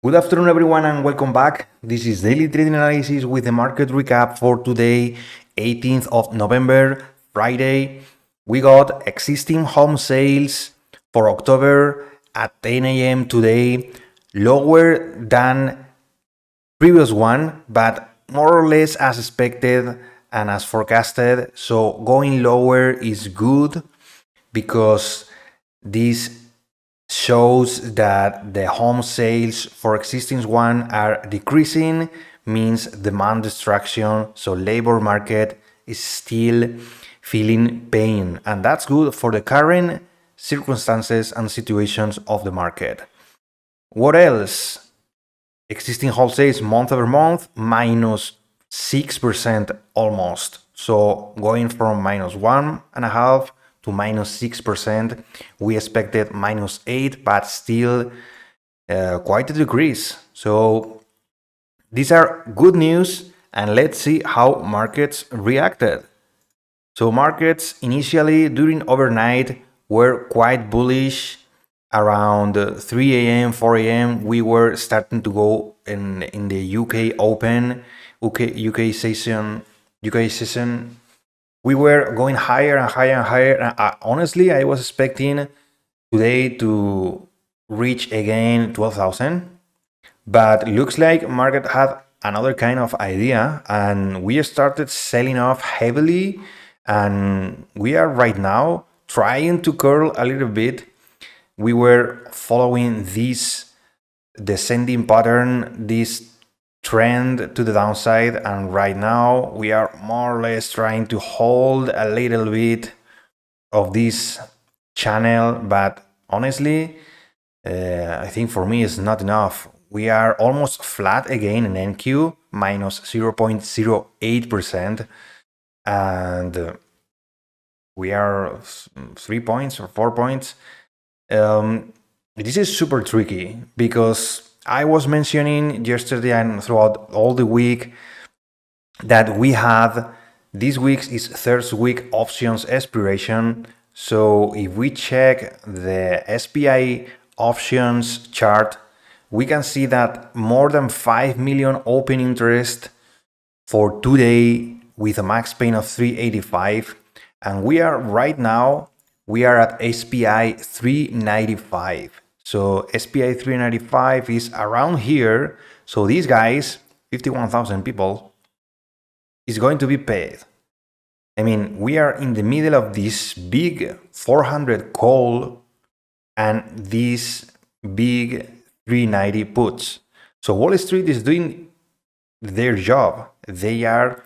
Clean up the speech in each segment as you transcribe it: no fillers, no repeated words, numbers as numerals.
Good afternoon, everyone, and welcome back. This is Daily Trading Analysis with the market recap for today, 18th of November, Friday. We got existing home sales for October at 10 a.m. today, lower than previous one, but more or less as expected and as forecasted. So going lower is good because this shows that the home sales for existing one are decreasing, means demand destruction, so labor market is still feeling pain, and that's good for the current circumstances and situations of the market. What else? Existing wholesales month over month minus 6% almost, so going from minus 1.5 to minus 6%. We expected minus 8, but still quite a decrease. So these are good news, and let's see how markets reacted. So markets initially during overnight were quite bullish. Around 3 a.m., 4 a.m., we were starting to go in the UK Open, UK session. We were going higher and higher and higher. And honestly, I was expecting today to reach again 12,000, but looks like market had another kind of idea, and we started selling off heavily, and we are right now trying to curl a little bit. We were following this descending pattern, this trend to the downside, and right now we are more or less trying to hold a little bit of this channel, but honestly, I think for me it's not enough. We are almost flat again in NQ, minus 0.08%, and we are 3 points or 4 points. This is super tricky because I was mentioning yesterday and throughout all the week that we have this week is third week options expiration. So if we check the SPI options chart, we can see that more than 5 million open interest for today with a max pain of 385, and we are right now we are at SPI 395. So SPI 395 is around here. So these guys, 51,000 people, is going to be paid. I mean, we are in the middle of this big 400 call and these big 390 puts. So Wall Street is doing their job. They are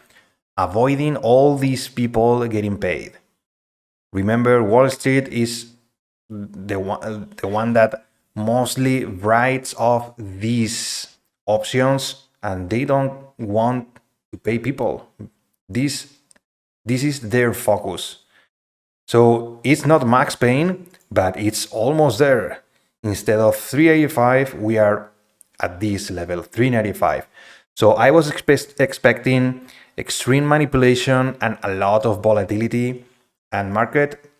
avoiding all these people getting paid. Remember, Wall Street is the one that mostly writes off these options, and they don't want to pay people. This is their focus. So it's not max pain, but it's almost there. Instead of 385, we are at this level, 395. So I was expecting extreme manipulation and a lot of volatility, and market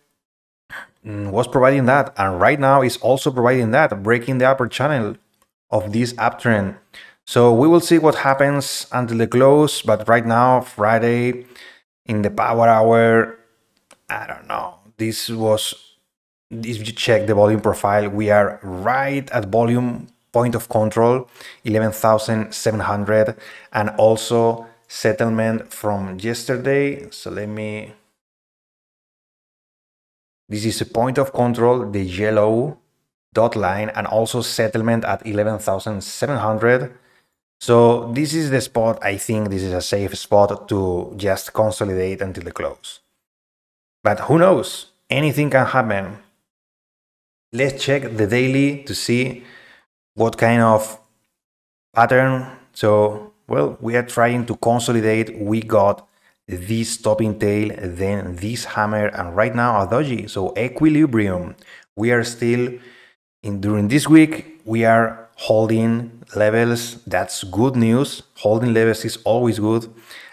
was providing that, and right now is also providing that, breaking the upper channel of this uptrend. So we will see what happens until the close, but right now, Friday, in the power hour, I don't know. If you check the volume profile, we are right at volume point of control, 11,700, and also settlement from yesterday. So this is a point of control, the yellow dot line, and also settlement at 11,700. So this is the spot. I think this is a safe spot to just consolidate until the close. But who knows? Anything can happen. Let's check the daily to see what kind of pattern. So, well, we are trying to consolidate. We got this topping tail, then this hammer, and right now a doji. So equilibrium. We are still during this week, we are holding levels. That's good news. Holding levels is always good.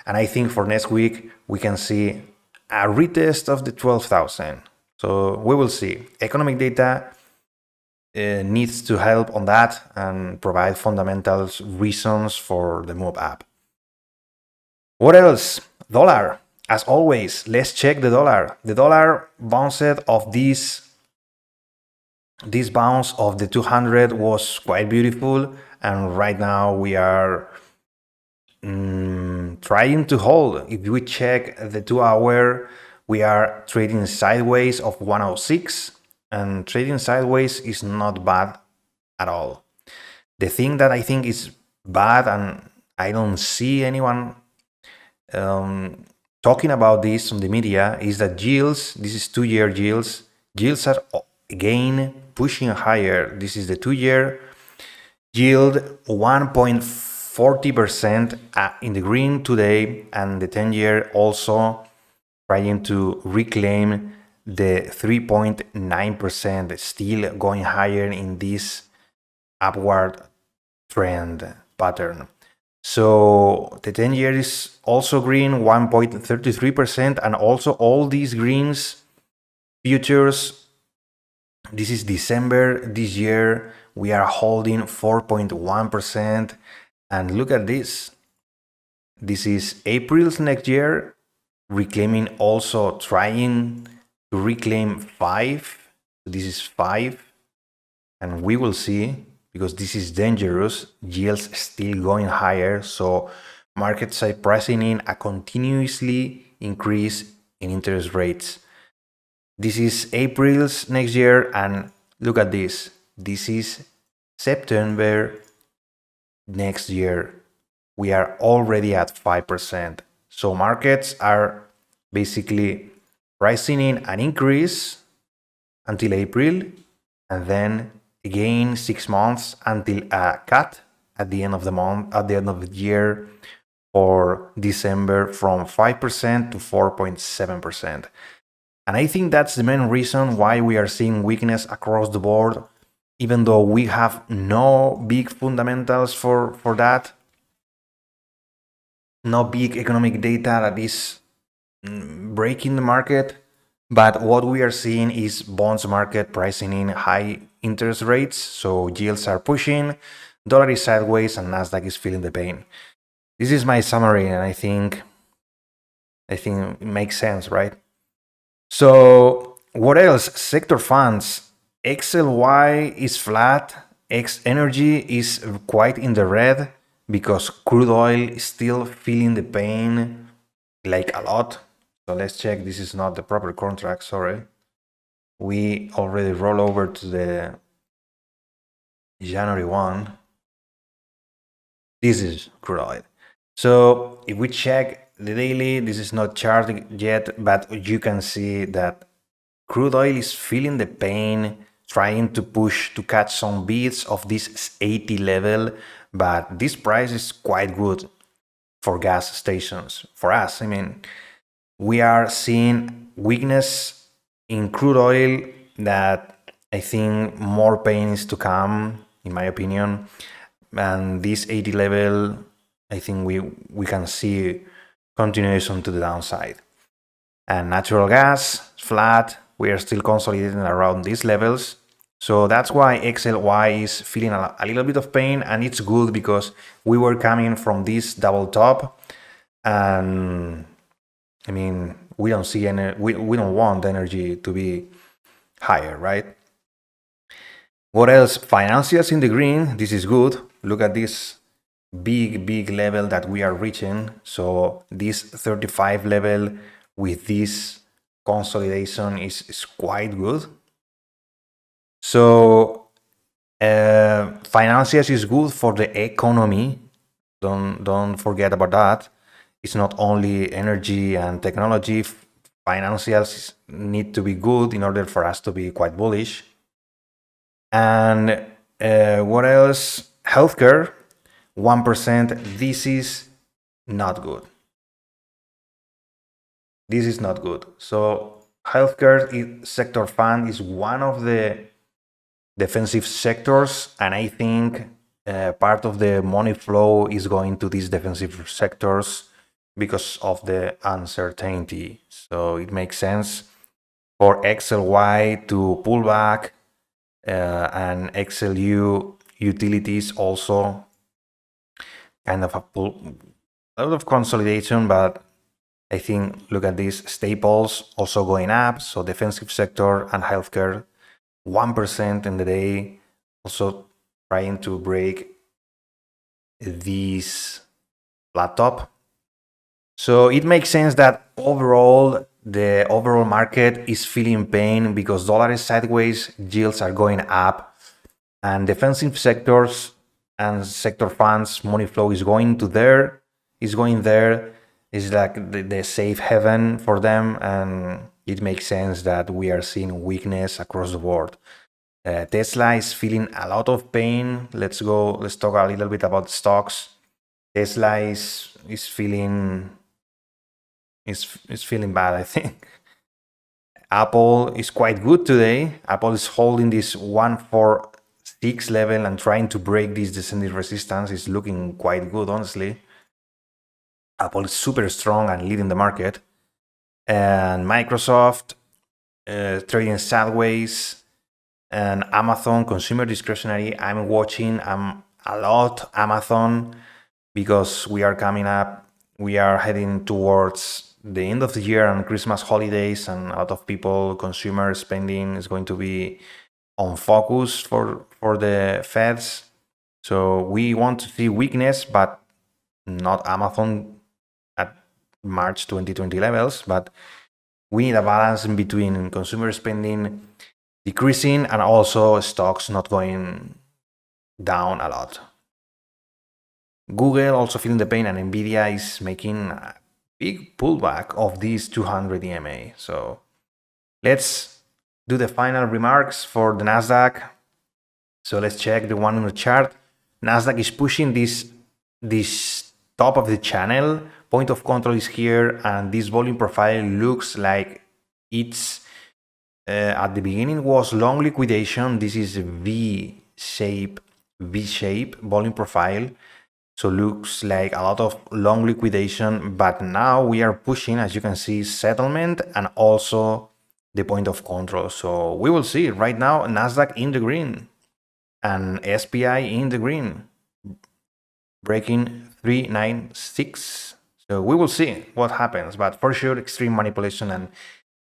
And I think for next week, we can see a retest of the 12,000. So we will see. Economic data needs to help on that and provide fundamentals reasons for the move up. What else? Dollar. As always, let's check the dollar. The dollar bounced off this bounce of the 200 was quite beautiful, and right now we are trying to hold. If we check the 2-hour, we are trading sideways of 106, and trading sideways is not bad at all. The thing that I think is bad, and I don't see anyone talking about this on the media, is that yields, this is 2-year yields are again pushing higher. This is the 2-year yield 1.40% in the green today, and the 10-year also trying to reclaim the 3.9%, still going higher in this upward trend pattern. So the 10-year is also green, 1.33%, and also all these greens futures, this is December this year, we are holding 4.1%, and look at this. This is April's next year, reclaiming, also trying to reclaim 5. This is 5, and we will see, because this is dangerous, yields still going higher, so markets are pricing in a continuously increase in interest rates. This is April's next year, and look at this. This is September next year. We are already at 5%. So markets are basically pricing in an increase until April, and then again 6 months until a cut at the end of the month, at the end of the year, for December from 5% to 4.7%. And I think that's the main reason why we are seeing weakness across the board, even though we have no big fundamentals for that, no big economic data that is breaking the market. But what we are seeing is bonds market pricing in high interest rates, so yields are pushing, dollar is sideways, and Nasdaq is feeling the pain. This is my summary, and I think it makes sense, right? So what else? Sector funds. XLY is flat. X Energy is quite in the red because crude oil is still feeling the pain like a lot. So let's check. This is not the proper contract, sorry. We already roll over to the January 1. This is crude oil. So if we check the daily, this is not charting yet, but you can see that crude oil is feeling the pain, trying to push to catch some beats of this 80 level, but this price is quite good for gas stations. For us, I mean, we are seeing weakness in crude oil that I think more pain is to come, in my opinion. And this 80 level, I think we can see continuation to the downside. And natural gas, flat, we are still consolidating around these levels. So that's why XLY is feeling a little bit of pain, and it's good because we were coming from this double top, and I mean, we don't see any, we don't want energy to be higher, right? What else? Financials in the green. This is good. Look at this big level that we are reaching. So this 35 level with this consolidation is quite good. So financials is good for the economy. Don't forget about that. It's not only energy and technology. Financials need to be good in order for us to be quite bullish. And what else? Healthcare, 1%. This is not good. This is not good. So healthcare sector fund is one of the defensive sectors, and I think part of the money flow is going to these defensive sectors because of the uncertainty. So it makes sense for XLY to pull back and XLU utilities also kind of a lot of consolidation, but I think, look at these staples also going up. So defensive sector and healthcare, 1% in the day, also trying to break this laptop. So it makes sense that overall, the overall market is feeling pain because dollar is sideways, yields are going up, and defensive sectors and sector funds money flow is going there. It's like the safe haven for them, and it makes sense that we are seeing weakness across the board. Tesla is feeling a lot of pain. Let's talk a little bit about stocks. Tesla is feeling bad, I think. Apple is quite good today. Apple is holding this 146 level and trying to break this descending resistance. Is looking quite good, honestly. Apple is super strong and leading the market. And Microsoft trading sideways. And Amazon, consumer discretionary. I'm watching a lot Amazon because we are heading towards the end of the year and Christmas holidays, and a lot of people, consumer spending is going to be on focus for the Feds. So we want to see weakness, but not Amazon at March 2020 levels, but we need a balance in between consumer spending decreasing and also stocks not going down a lot. Google also feeling the pain, and Nvidia is making a big pullback of these 200 EMA. So let's do the final remarks for the Nasdaq. So let's check the one on the chart. Nasdaq is pushing this top of the channel. Point of control is here, and this volume profile looks like it's at the beginning was long liquidation. This is a V-shape volume profile. So looks like a lot of long liquidation, but now we are pushing, as you can see, settlement and also the point of control. So we will see. Right now, Nasdaq in the green and SPI in the green, breaking 396. So we will see what happens, but for sure, extreme manipulation, and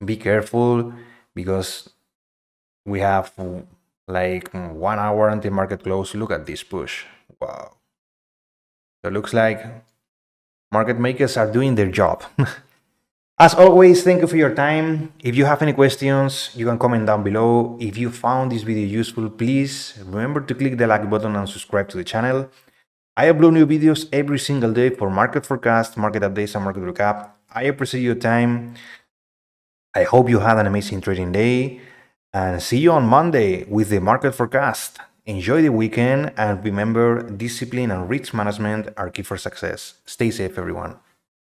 be careful because we have like 1 hour until market close. Look at this push. Wow. So it looks like market makers are doing their job. As always, thank you for your time. If you have any questions, you can comment down below. If you found this video useful, please remember to click the like button and subscribe to the channel. I upload new videos every single day for market forecast, market updates, and market recap. I appreciate your time. I hope you had an amazing trading day, and see you on Monday with the market forecast. Enjoy the weekend, and remember, discipline and risk management are key for success. Stay safe, everyone.